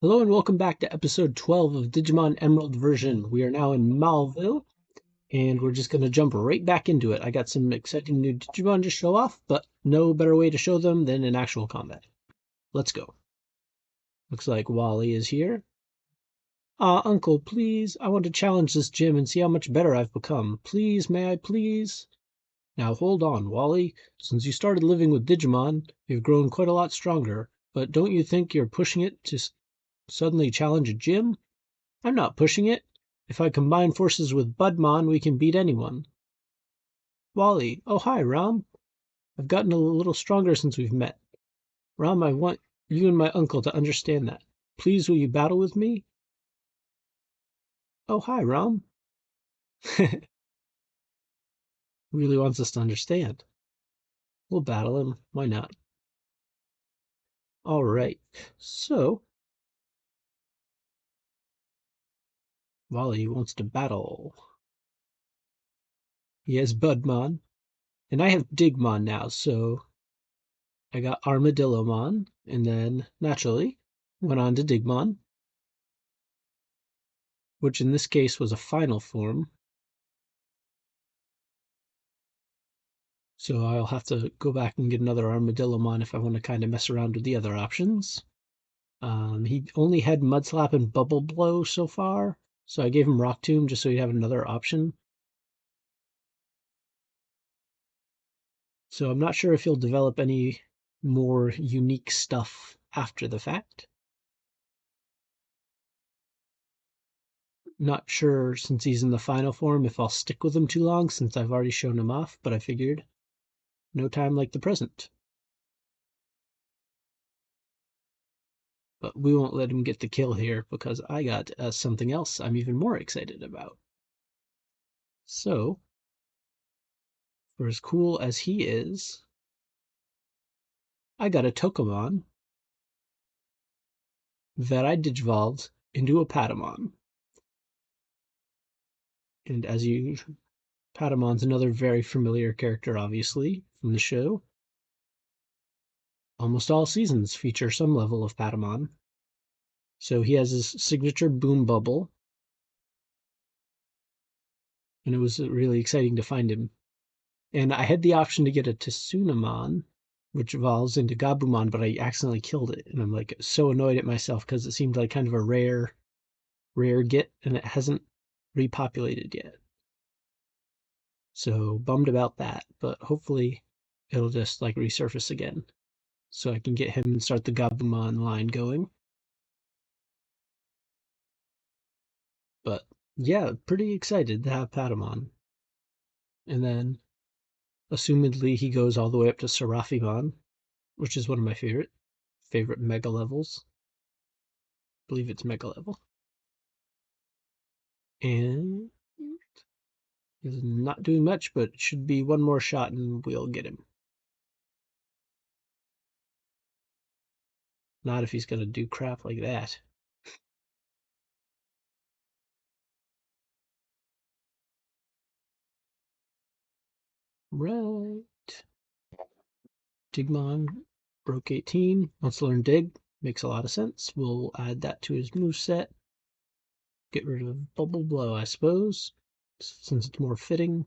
Hello and welcome back to episode 12 of Digimon Emerald version. We are now in Mauville, and we're just going to jump right back into it. I got some exciting new Digimon to show off, but no better way to show them than in actual combat. Let's go. Looks like Wally is here. Uncle, please, I want to challenge this gym and see how much better I've become. Please, may I please? Now hold on, Wally. Since you started living with Digimon, you've grown quite a lot stronger, but don't you think you're pushing it to suddenly challenge a gym? I'm not pushing it. If I combine forces with Budmon, we can beat anyone. Wally. Oh, hi, Ram. I've gotten a little stronger since we've met. Ram, I want you and my uncle to understand that. Please, will you battle with me? Oh, hi, Ram. Really wants us to understand. We'll battle him. Why not? All right. So, Wally wants to battle. He has Budmon, and I have Digmon now, so I got Armadillomon, and then, naturally, went on to Digmon, which in this case was a final form. So I'll have to go back and get another Armadillomon if I want to kind of mess around with the other options. He only had Mud Slap and Bubble Blow so far, so I gave him Rock Tomb just so he'd have another option. So I'm not sure if he'll develop any more unique stuff after the fact. Not sure, since he's in the final form, if I'll stick with him too long since I've already shown him off, but I figured no time like the present. But we won't let him get the kill here because I got something else I'm even more excited about. So, for as cool as he is, I got a Tokomon that I digivolved into a Patamon. And as you, Patamon's another very familiar character, obviously, from the show. Almost all seasons feature some level of Patamon. So he has his signature Boom Bubble, and it was really exciting to find him. And I had the option to get a Tsunamon, which evolves into Gabumon, but I accidentally killed it, and I'm like so annoyed at myself because it seemed like kind of a rare get, and it hasn't repopulated yet. So bummed about that, but hopefully it'll just like resurface again, so I can get him and start the Gabumon line going. But yeah, pretty excited to have Patamon. And then, assumedly, he goes all the way up to Seraphimon, which is one of my favorite mega levels. I believe it's mega level. And he's not doing much, but should be one more shot and we'll get him. Not if he's gonna do crap like that. Right. Digmon broke 18. Wants to learn Dig. Makes a lot of sense. We'll add that to his moveset. Get rid of Bubble Blow, I suppose, since it's more fitting.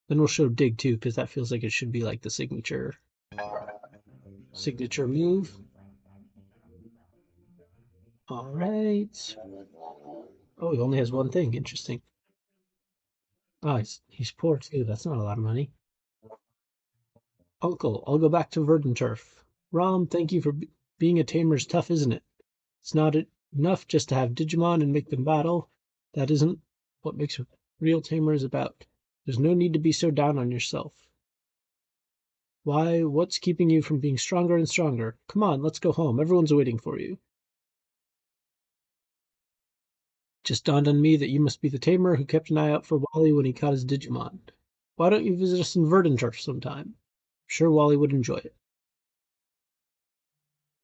Then we'll show Dig too, because that feels like it should be like the signature move. All right. Oh, he only has one thing. Interesting. Oh, he's poor too. That's not a lot of money. Uncle, I'll go back to Verdanturf. Rom, thank you for being a tamer's tough, isn't it? It's not enough just to have Digimon and make them battle. That isn't what makes real tamers about. There's no need to be so down on yourself. Why, what's keeping you from being stronger and stronger? Come on, let's go home. Everyone's waiting for you. Just dawned on me that you must be the tamer who kept an eye out for Wally when he caught his Digimon. Why don't you visit us in Verdanturf sometime? I'm sure Wally would enjoy it.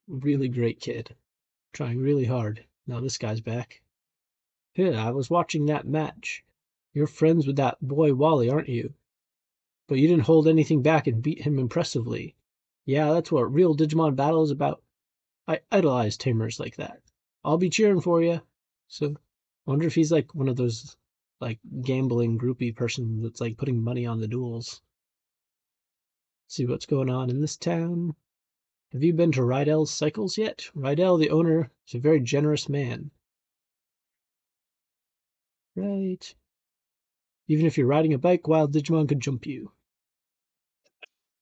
Really great kid. Trying really hard. Now this guy's back. Yeah, I was watching that match. You're friends with that boy Wally, aren't you? But you didn't hold anything back and beat him impressively. Yeah, that's what real Digimon battle is about. I idolize Tamers like that. I'll be cheering for you. So, I wonder if he's like one of those like gambling groupie person that's like putting money on the duels. See what's going on in this town. Have you been to Rydell's Cycles yet? Rydell, the owner, is a very generous man. Right. Even if you're riding a bike, wild Digimon could jump you.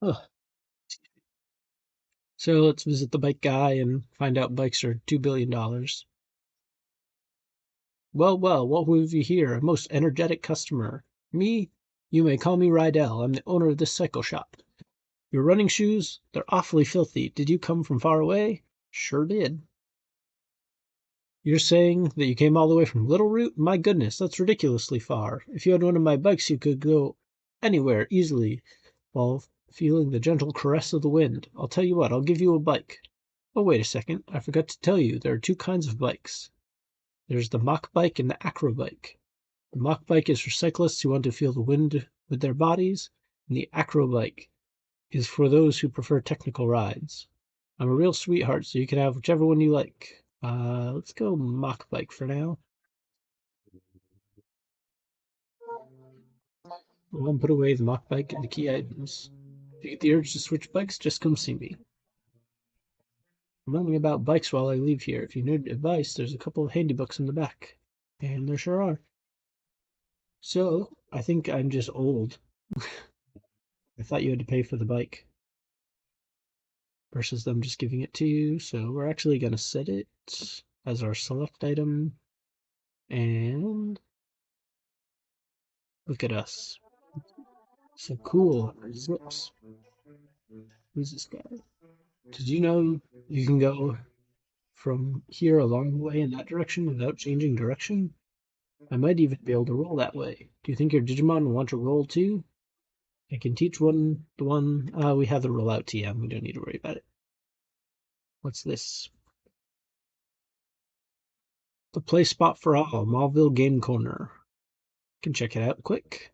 Ugh. So let's visit the bike guy and find out bikes are $2 billion. Well, well, what have you here? A most energetic customer. Me? You may call me Rydell. I'm the owner of this cycle shop. Your running shoes? They're awfully filthy. Did you come from far away? Sure did. You're saying that you came all the way from Little Root? My goodness, that's ridiculously far. If you had one of my bikes, you could go anywhere easily while feeling the gentle caress of the wind. I'll tell you what, I'll give you a bike. Oh, wait a second. I forgot to tell you, there are two kinds of bikes. There's the mock bike and the acro bike. The mock bike is for cyclists who want to feel the wind with their bodies, and the acro bike is for those who prefer technical rides. I'm a real sweetheart, so you can have whichever one you like. Let's go mock bike for now. We'll put away the mock bike and the key items. If you get the urge to switch bikes, just come see me. I'm learning about bikes while I leave here. If you need advice, there's a couple of handy books in the back. And there sure are. So, I think I'm just old. I thought you had to pay for the bike versus them just giving it to you. So we're actually going to set it as our select item. And look at us. So cool. Zips. Who's this guy? Did you know you can go from here a long way in that direction without changing direction? I might even be able to roll that way. Do you think your Digimon will want to roll too? I can teach the one. We have the rollout TM. We don't need to worry about it. What's this? The play spot for all, Mauville Game Corner. Can check it out quick.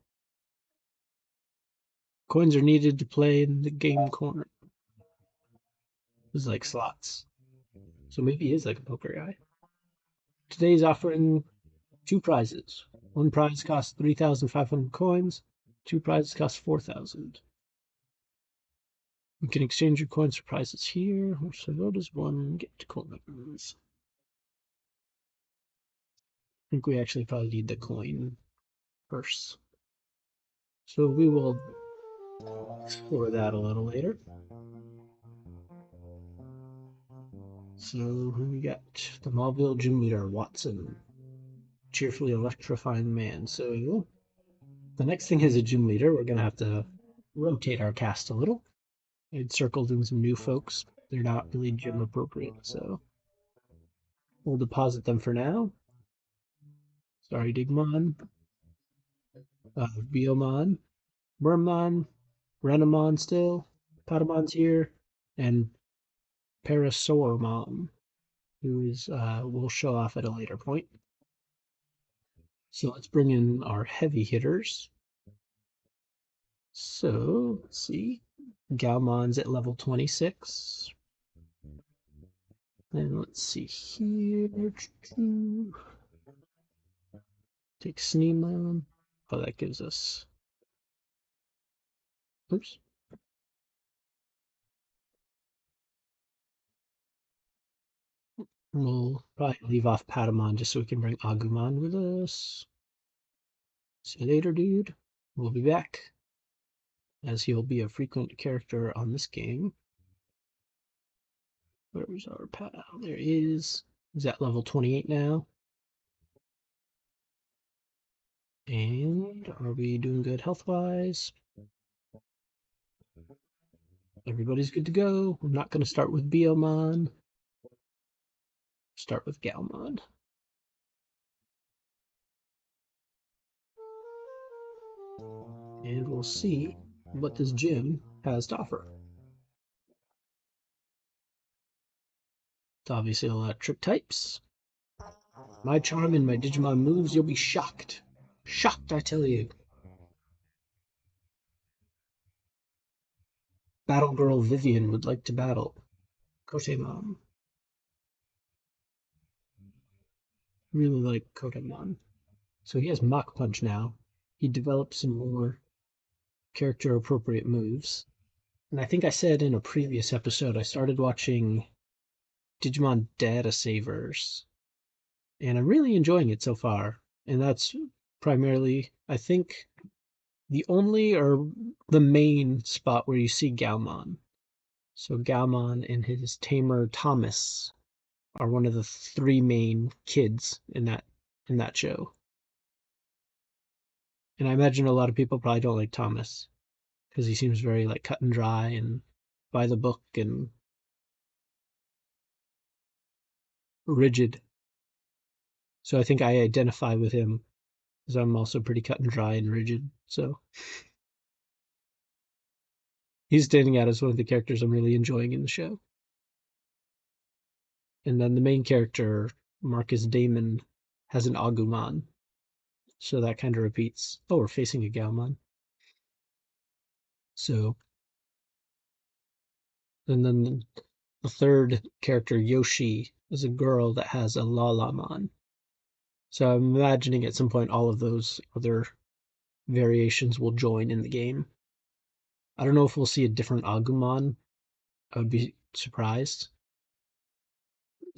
Coins are needed to play in the game corner. This is like slots. So maybe he is like a poker guy. Today's offering two prizes. One prize costs 3,500 coins. Two prizes cost 4,000. You can exchange your coins for prizes here. So what does one get coins? I think we actually probably need the coin first. So we will explore that a little later. So we got the Mauville Gym leader, Watson. Cheerfully electrifying man. So the next thing is a gym leader. We're going to have to rotate our cast a little. I'd circled in some new folks. They're not really gym appropriate, so we'll deposit them for now. Sorry, Digimon. Biomon. Wormmon. Renamon still. Patamon's here. And Parasaurmon, who is we'll show off at a later point. So let's bring in our heavy hitters. So let's see. Galmon's at level 26. And let's see here. Take Sneemon. Oh, that gives us. Oops. We'll probably leave off Patamon just so we can bring Agumon with us. See you later, dude. We'll be back, as he'll be a frequent character on this game. Where's our pal? There he is. He's at level 28 now. And are we doing good health-wise? Everybody's good to go. I'm not going to start with Biomon. Start with Galmon. And we'll see what this gym has to offer. It's obviously electric types. My charm and my Digimon moves, you'll be shocked. Shocked, I tell you. Battle Girl Vivian would like to battle. Kotemon. Really like Kotemon. So he has Mach Punch now. He developed some more character appropriate moves. And I think I said in a previous episode, I started watching Digimon Data Savers, and I'm really enjoying it so far. And that's primarily, I think, the only or the main spot where you see Gaomon. So Gaomon and his tamer Thomas are one of the three main kids in that show. And I imagine a lot of people probably don't like Thomas because he seems very like cut and dry and by the book and rigid. So I think I identify with him because I'm also pretty cut and dry and rigid. So he's standing out as one of the characters I'm really enjoying in the show. And then the main character, Marcus Damon, has an Agumon. So that kind of repeats. Oh, we're facing a Gaomon. So, and then the third character, Yoshi, is a girl that has a Lalamon. So I'm imagining at some point all of those other variations will join in the game. I don't know if we'll see a different Agumon. I would be surprised,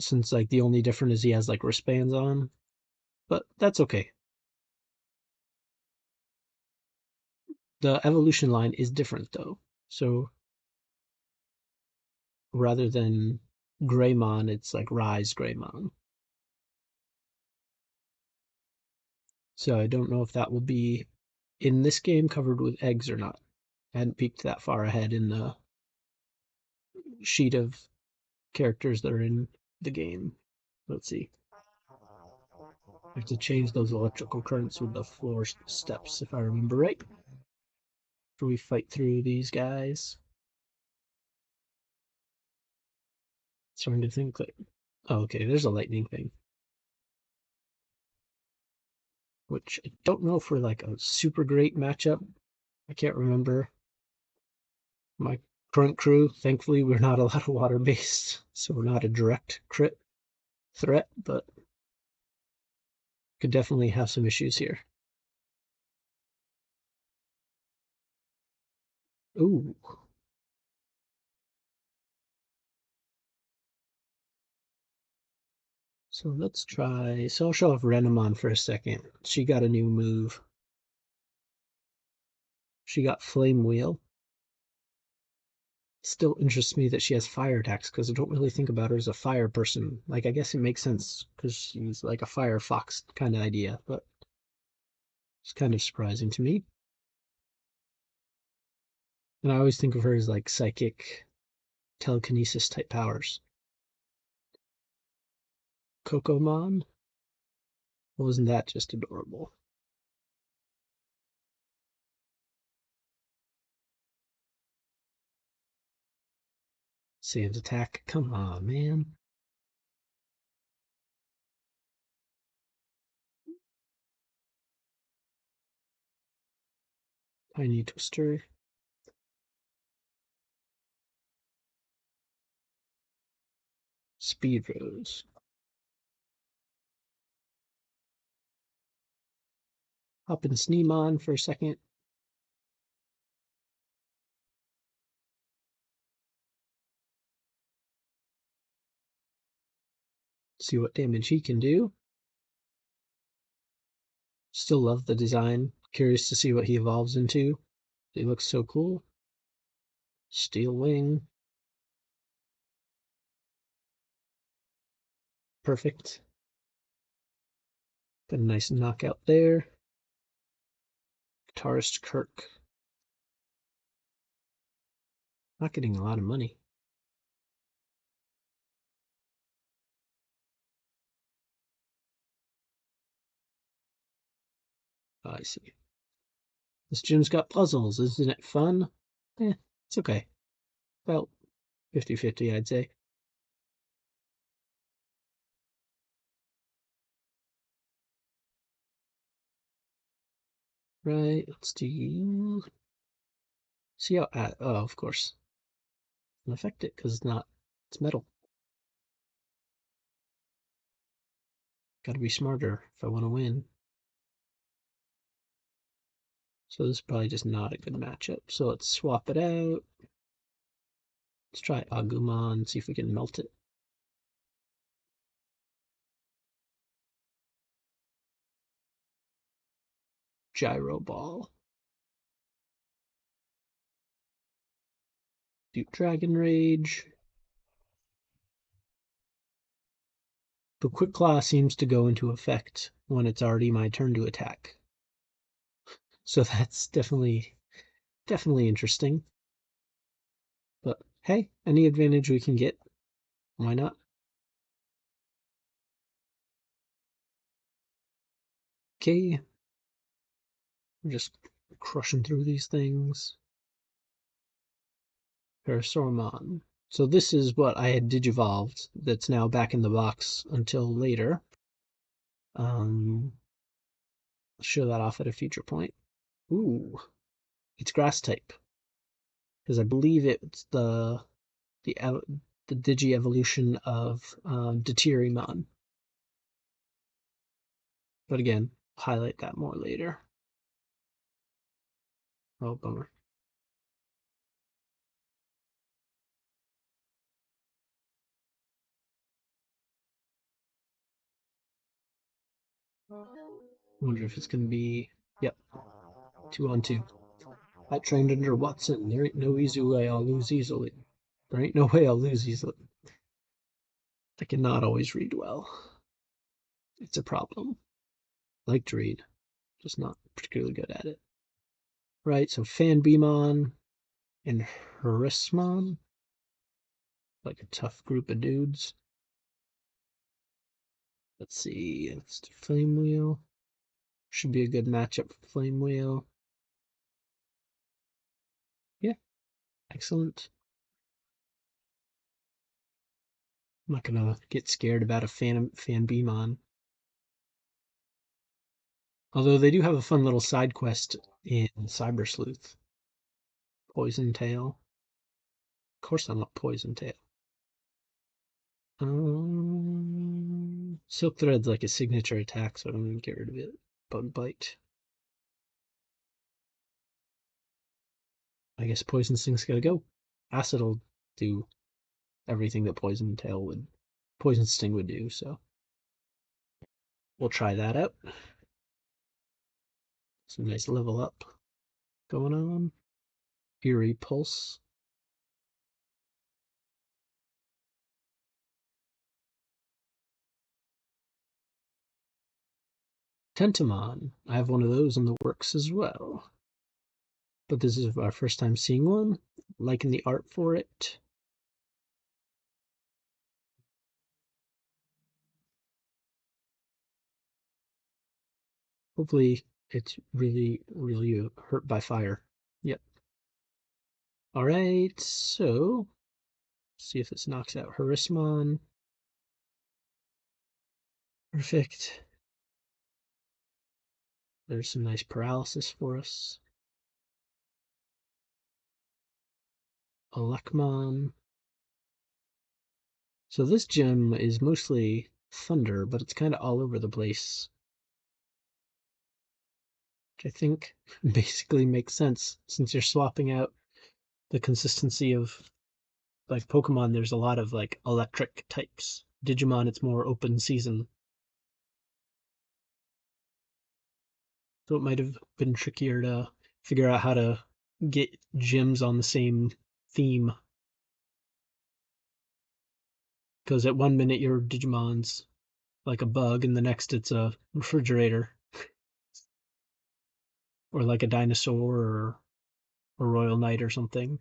since like the only difference is he has like wristbands on, but that's okay. The evolution line is different though. So rather than Greymon, it's like Rise Greymon. So I don't know if that will be in this game covered with eggs or not. I hadn't peeked that far ahead in the sheet of characters that are in the game. Let's see. I have to change those electrical currents with the floor steps, if I remember right. After we fight through these guys. Starting to think like, oh, okay, there's a lightning thing. Which I don't know if we're like a super great matchup. I can't remember. My current crew, thankfully, we're not a lot of water based, so we're not a direct crit threat, but could definitely have some issues here. Ooh. So let's try. So I'll show off Renamon for a second. She got a new move. She got Flame Wheel. Still interests me that she has fire attacks because I don't really think about her as a fire person. Like, I guess it makes sense because she's like a fire fox kind of idea, but it's kind of surprising to me. And I always think of her as like psychic telekinesis type powers. Cocomon? Wasn't that just adorable? Sand attack? Come on, man. Tiny Twister. Speed Rose. Hop and Sneemon for a second. See what damage he can do. Still love the design. Curious to see what he evolves into. He looks so cool. Steel Wing. Perfect. Got a nice knockout there. Guitarist Kirk. Not getting a lot of money. Oh, I see. This gym's got puzzles. Isn't it fun? It's okay. About 50-50, I'd say. Right, let's do. See how. Oh, of course. Doesn't affect it because it's not. It's metal. Gotta be smarter if I want to win. So this is probably just not a good matchup. So let's swap it out. Let's try Agumon, see if we can melt it. Gyro Ball. Do Dragon Rage. The Quick Claw seems to go into effect when it's already my turn to attack. So that's definitely interesting. But hey, any advantage we can get, why not? Okay. I'm just crushing through these things. Parasauromon. So this is what I had digivolved that's now back in the box until later. I'll show that off at a future point. Ooh, it's grass type. Because I believe it's the digi evolution of Digimon. But again, highlight that more later. Oh, bummer. Wonder if it's gonna be, yep, 2-on-2. I trained under Watson. There ain't no easy way I'll lose easily. There ain't no way I'll lose easily. I cannot always read well. It's a problem. I like to read, just not particularly good at it. Right, so Fanbeemon and Harismon, like a tough group of dudes. Let's see, it's Flame Wheel. Should be a good matchup for Flame Wheel. Yeah, excellent. I'm not gonna get scared about a Fanbeemon. Although they do have a fun little side quest in Cyber Sleuth. Poison Tail. Of course I'm not Poison Tail. Silk Thread's like a signature attack, so I'm gonna get rid of it. Bug Bite. I guess Poison Sting's gotta go. Acid'll do everything that Poison Sting would do, so we'll try that out. Some nice level up going on. Eerie Pulse. Tentamon. I have one of those in the works as well. But this is our first time seeing one. Liking the art for it. Hopefully it's really, really hurt by fire. Yep. Alright, so see if this knocks out Harismon. Perfect. There's some nice paralysis for us. Alekmon. So this gym is mostly thunder, but it's kind of all over the place. Which I think basically makes sense since you're swapping out the consistency of like Pokemon. There's a lot of like electric types. Digimon, it's more open season. So it might have been trickier to figure out how to get gyms on the same theme. Because at one minute your Digimon's like a bug, and the next it's a refrigerator, or like a dinosaur, or a royal knight or something.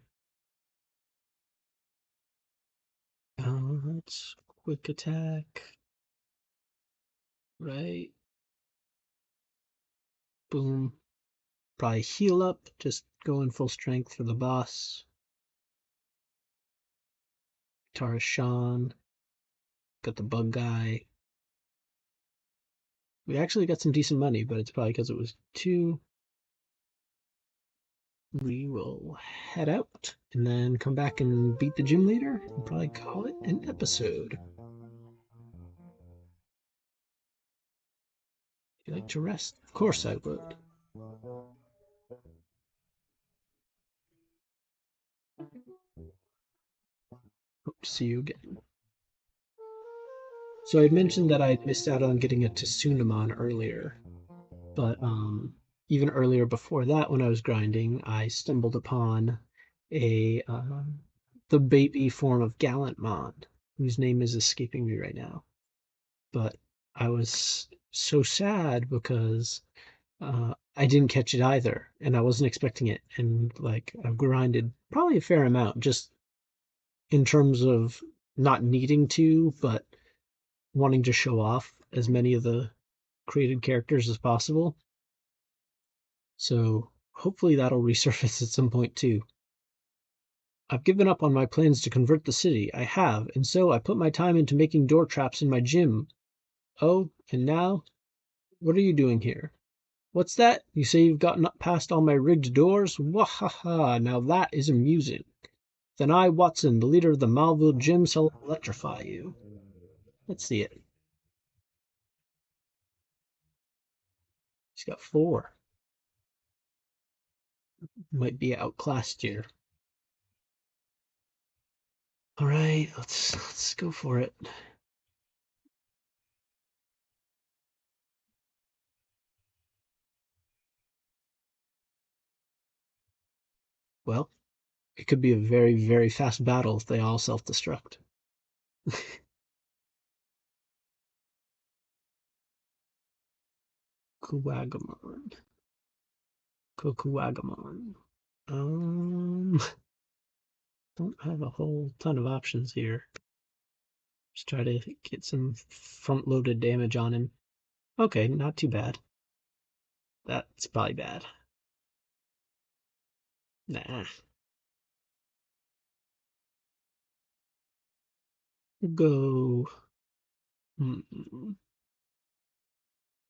Let's quick attack. Right. Boom. Probably heal up, just going full strength for the boss. Tarshan. Got the bug guy. We actually got some decent money, but it's probably because it was two. We will head out and then come back and beat the gym leader and probably call it an episode. You like to rest? Of course I would. Hope to see you again. So I mentioned that I missed out on getting a Tsunamon earlier, but even earlier before that, when I was grinding, I stumbled upon a the baby form of Gallantmon, whose name is escaping me right now. But I was so sad because I didn't catch it either, and I wasn't expecting it. And like I've grinded probably a fair amount, just in terms of not needing to, but wanting to show off as many of the created characters as possible. So hopefully that'll resurface at some point too. I've given up on my plans to convert the city. I have, and so I put my time into making door traps in my gym. Oh, and now, what are you doing here? What's that? You say you've gotten up past all my rigged doors? Wahaha, now that is amusing. Then I, Watson, the leader of the Mauville Gym, shall electrify you. Let's see it. He's got 4. Might be outclassed here. All right, let's go for it. Well, it could be a very, very fast battle if they all self-destruct. Kuwagamon. Kokuwagamon. Don't have a whole ton of options here. Just try to get some front-loaded damage on him. Okay, not too bad. That's probably bad. Nah. Go.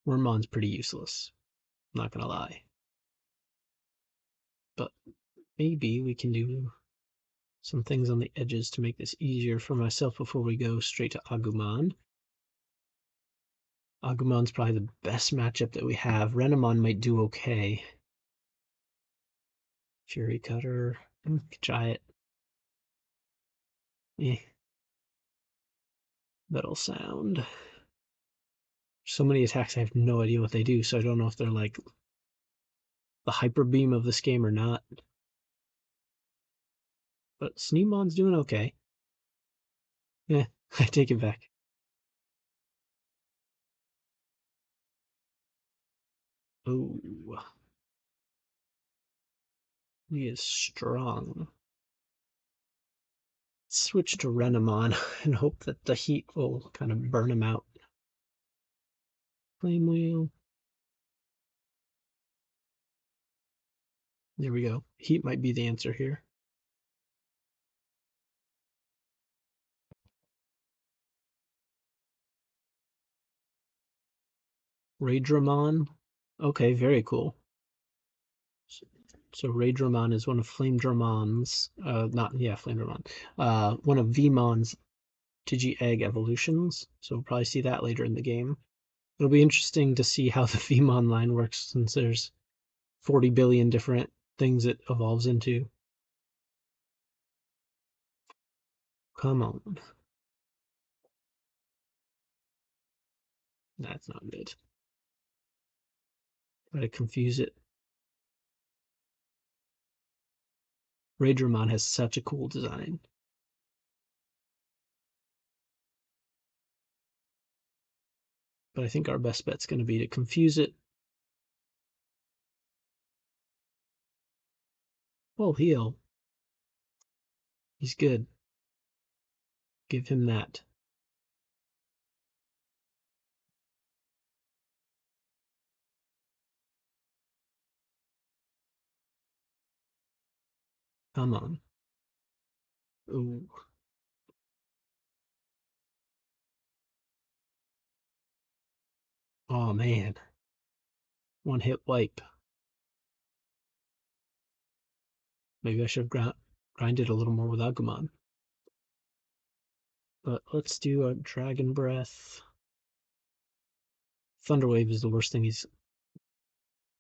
Wormon's pretty useless. Not gonna lie. But maybe we can do some things on the edges to make this easier for myself before we go straight to Agumon. Agumon's probably the best matchup that we have. Renamon might do okay. Fury Cutter. Try it. Eh. Metal Sound. So many attacks, I have no idea what they do, so I don't know if they're like the Hyper Beam of this game or not. But Sneemon's doing okay. Eh, I take it back. Oh, he is strong. Switch to Renamon and hope that the heat will kind of burn him out. Flame Wheel. There we go. Heat might be the answer here. Raidramon. Okay, very cool. So Raidramon is one of Flamedramon's, Flamedramon. One of Veemon's Digi-Egg evolutions. So we'll probably see that later in the game. It'll be interesting to see how the Veemon line works since there's 40 billion different things it evolves into. Come on. That's not good. Try to confuse it. Raidramon has such a cool design. But I think our best bet's going to be to confuse it. Well, heal. He's good. Give him that. Come on. Ooh. Oh, man. One hit wipe. Maybe I should have grinded a little more with Agumon. But let's do a Dragon Breath. Thunder Wave is the worst thing he's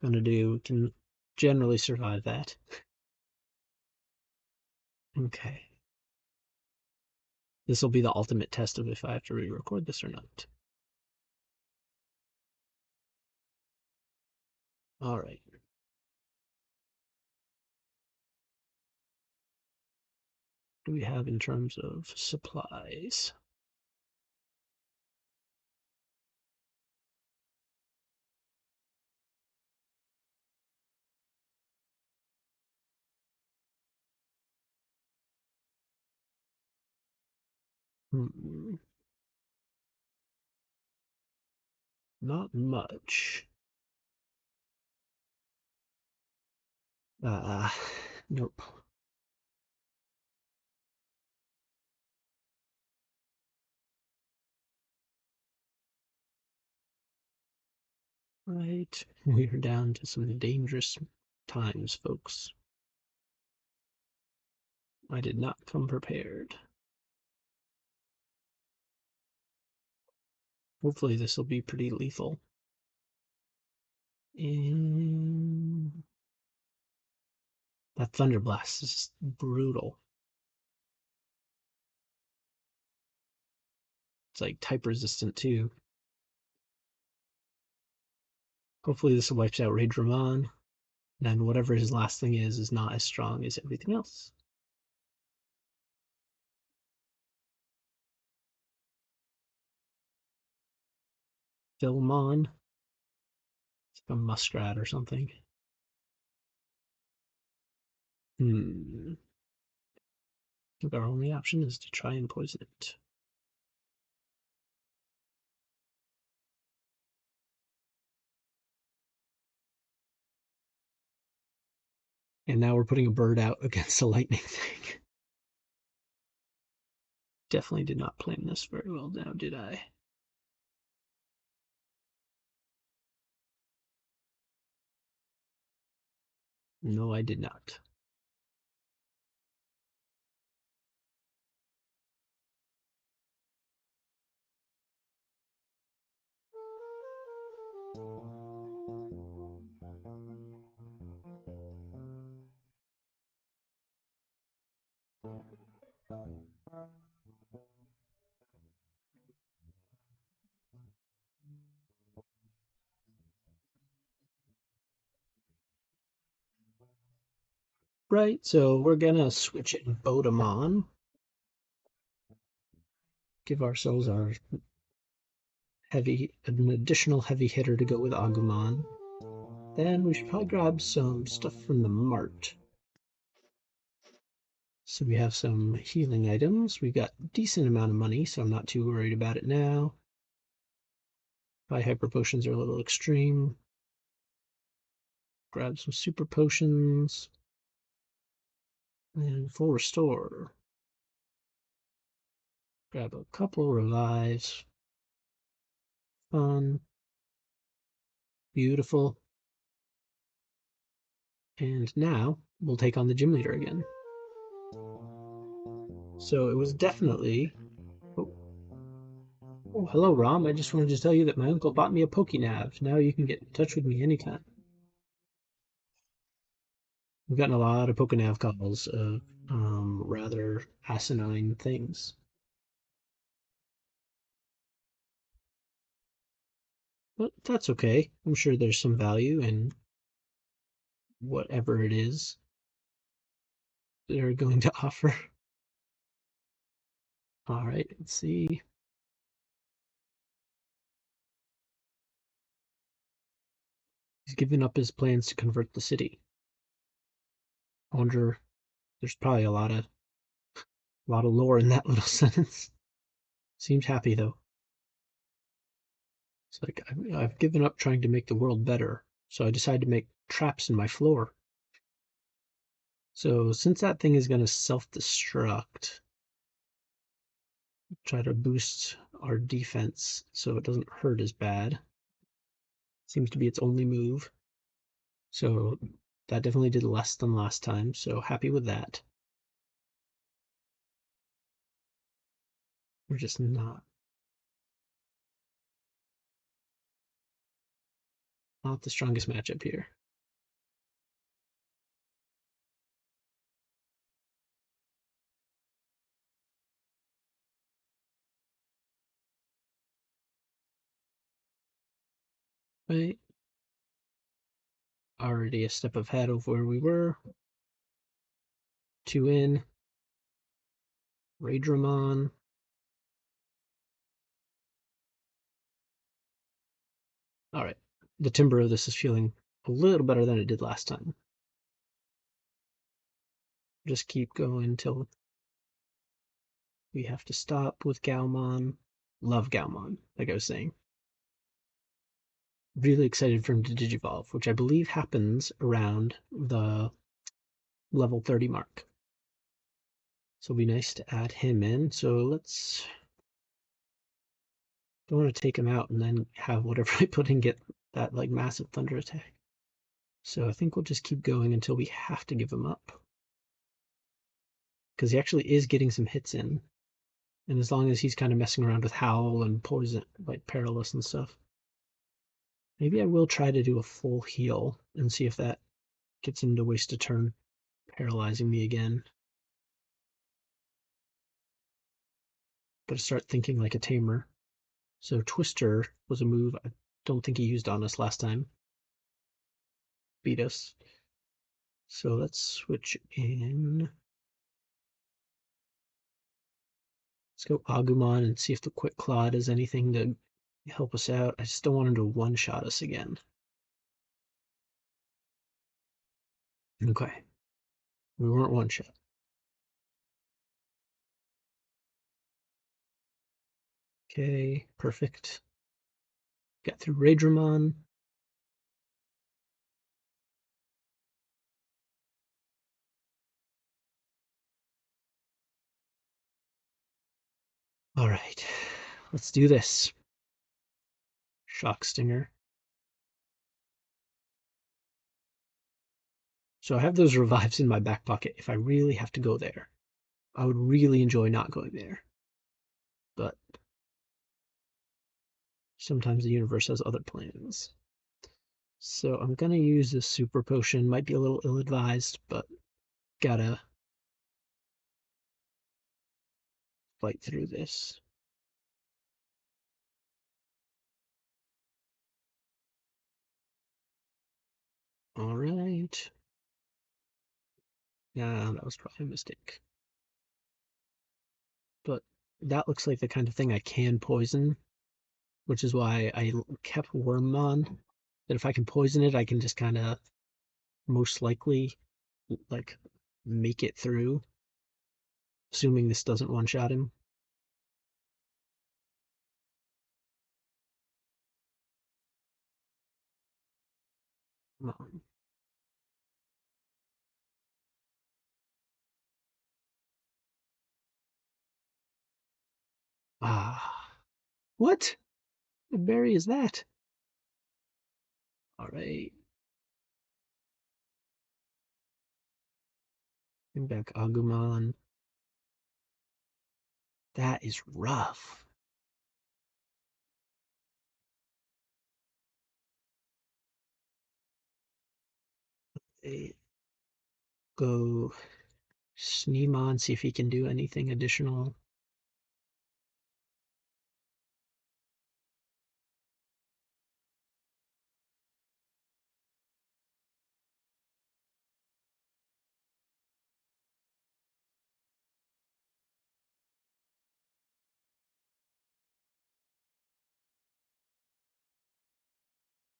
gonna do. We can generally survive that. Okay. This will be the ultimate test of if I have to re-record this or not. All right. What do we have in terms of supplies? Not much. Nope. Right. We are down to some dangerous times, folks. I did not come prepared. Hopefully this will be pretty lethal. And that Thunder Blast is brutal. It's like type resistant too. Hopefully this wipes out Raidramon. And whatever his last thing is not as strong as everything else. Philmon. It's like a muskrat or something. I think our only option is to try and poison it. And now we're putting a bird out against a lightning thing. Definitely did not plan this very well now, did I? No, I did not. Right, so we're gonna switch it and Bodemon. Give ourselves an additional heavy hitter to go with Agumon. Then we should probably grab some stuff from the mart. So we have some healing items. We've got a decent amount of money, so I'm not too worried about it now. Probably hyper potions are a little extreme. Grab some super potions. And full restore. Grab a couple revives. Fun. Beautiful. And now we'll take on the gym leader again. So it was definitely... Oh, hello, Rom. I just wanted to tell you that my uncle bought me a Pokénav. Now you can get in touch with me anytime. We've gotten a lot of Pokénav calls of rather asinine things. But that's okay. I'm sure there's some value in whatever it is they're going to offer. All right, let's see. He's given up his plans to convert the city. I wonder, there's probably a lot of lore in that little sentence. Seems happy though. It's like I've given up trying to make the world better, so I decided to make traps in my floor. So since that thing is going to self-destruct, try to boost our defense so it doesn't hurt as bad. Seems to be its only move. So that definitely did less than last time, so happy with that. We're just not. Not the strongest matchup here. Right. Already a step ahead of where we were. 2 in. Raidramon. Alright. The timbre of this is feeling a little better than it did last time. Just keep going until we have to stop with Galmon. Love Galmon, like I was saying. Really excited for him to Digivolve, which I believe happens around the level 30 mark. So it'll be nice to add him in. So let's... Don't want to take him out and then have whatever I put in get that like massive thunder attack. So I think we'll just keep going until we have to give him up. Because he actually is getting some hits in. And as long as he's kind of messing around with Howl and Poison, like Perilous and stuff. Maybe I will try to do a full heal and see if that gets him to waste a turn paralyzing me again. Gotta start thinking like a Tamer. So Twister was a move I don't think he used on us last time. Beat us. So let's switch in. Let's go Agumon and see if the Quick Claw does anything to help us out. I just don't want him to one-shot us again. Okay. We weren't one-shot. Okay, perfect. Got through Raidramon. All right, let's do this. Shock Stinger. So I have those revives in my back pocket if I really have to go there. I would really enjoy not going there. But sometimes the universe has other plans. So I'm gonna use this super potion. Might be a little ill-advised, but gotta fight through this. All right. Yeah, that was probably a mistake. But that looks like the kind of thing I can poison, which is why I kept Wormmon. That if I can poison it, I can just kind of most likely like make it through, assuming this doesn't one-shot him. Um, ah, what? What berry is that? All right, bring back Agumon. That is rough. Hey, go Sneemon, see if he can do anything additional.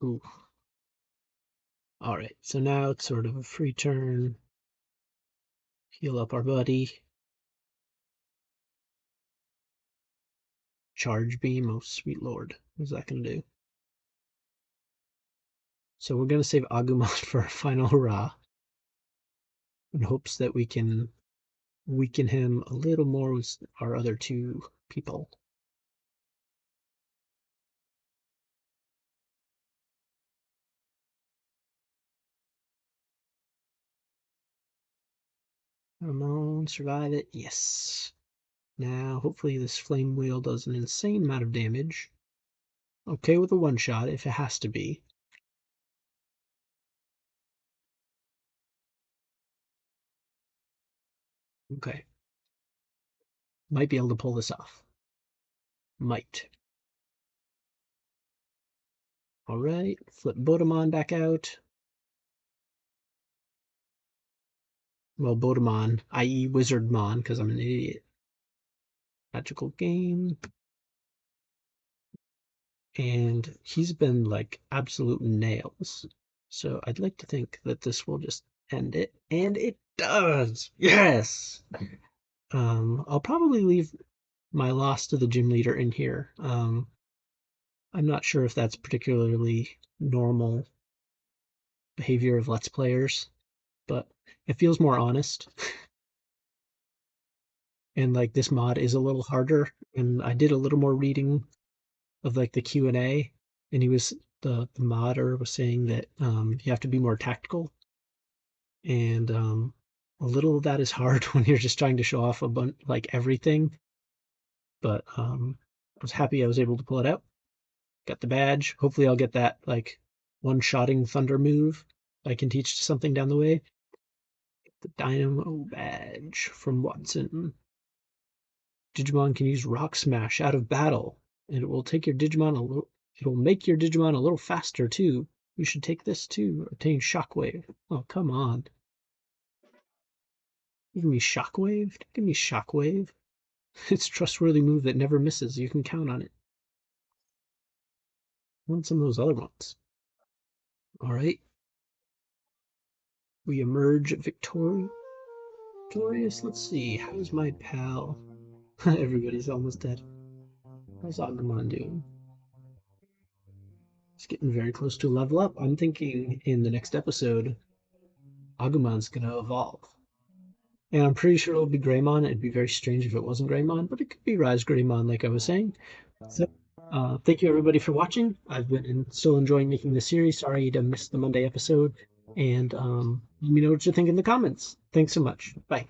Ooh. All right, so now it's sort of a free turn. Heal up our buddy. Charge beam, oh sweet lord. What's that gonna do? So we're gonna save Agumon for a final hurrah in hopes that we can weaken him a little more with our other two people. Come on, survive it. Yes. Now, hopefully this flame wheel does an insane amount of damage. Okay with a one-shot if it has to be. Okay. Might be able to pull this off. Might. All right. Flip Bodemon back out. Well, Bodemon, i.e. Wizardmon, because I'm an idiot. Magical game. And he's been like absolute nails. So I'd like to think that this will just end it. And it does! Yes! I'll probably leave my loss to the gym leader in here. I'm not sure if that's particularly normal behavior of Let's Players, but it feels more honest. And like this mod is a little harder, and I did a little more reading of like the Q&A, and he was the modder was saying that you have to be more tactical, and a little of that is hard when you're just trying to show off a bunch like everything. But I was happy I was able to pull it out. Got the badge. Hopefully I'll get that like one-shotting thunder move I can teach to something down the way. The Dynamo badge from Watson. Digimon can use Rock Smash out of battle, and it will take your Digimon a little. It will make your Digimon a little faster too. You should take this too. Obtain Shockwave. Oh, come on. Give me Shockwave? Give me Shockwave. It's a trustworthy move that never misses. You can count on it. I want some of those other ones. All right. We emerge victorious. Let's see. How's my pal? Everybody's almost dead. How's Agumon doing? It's getting very close to a level up. I'm thinking in the next episode, Agumon's going to evolve. And I'm pretty sure it'll be Greymon. It'd be very strange if it wasn't Greymon, but it could be Rise Greymon, like I was saying. So, thank you everybody for watching. I've been still enjoying making this series. Sorry to miss the Monday episode. And let me know what you think in the comments. Thanks so much. Bye.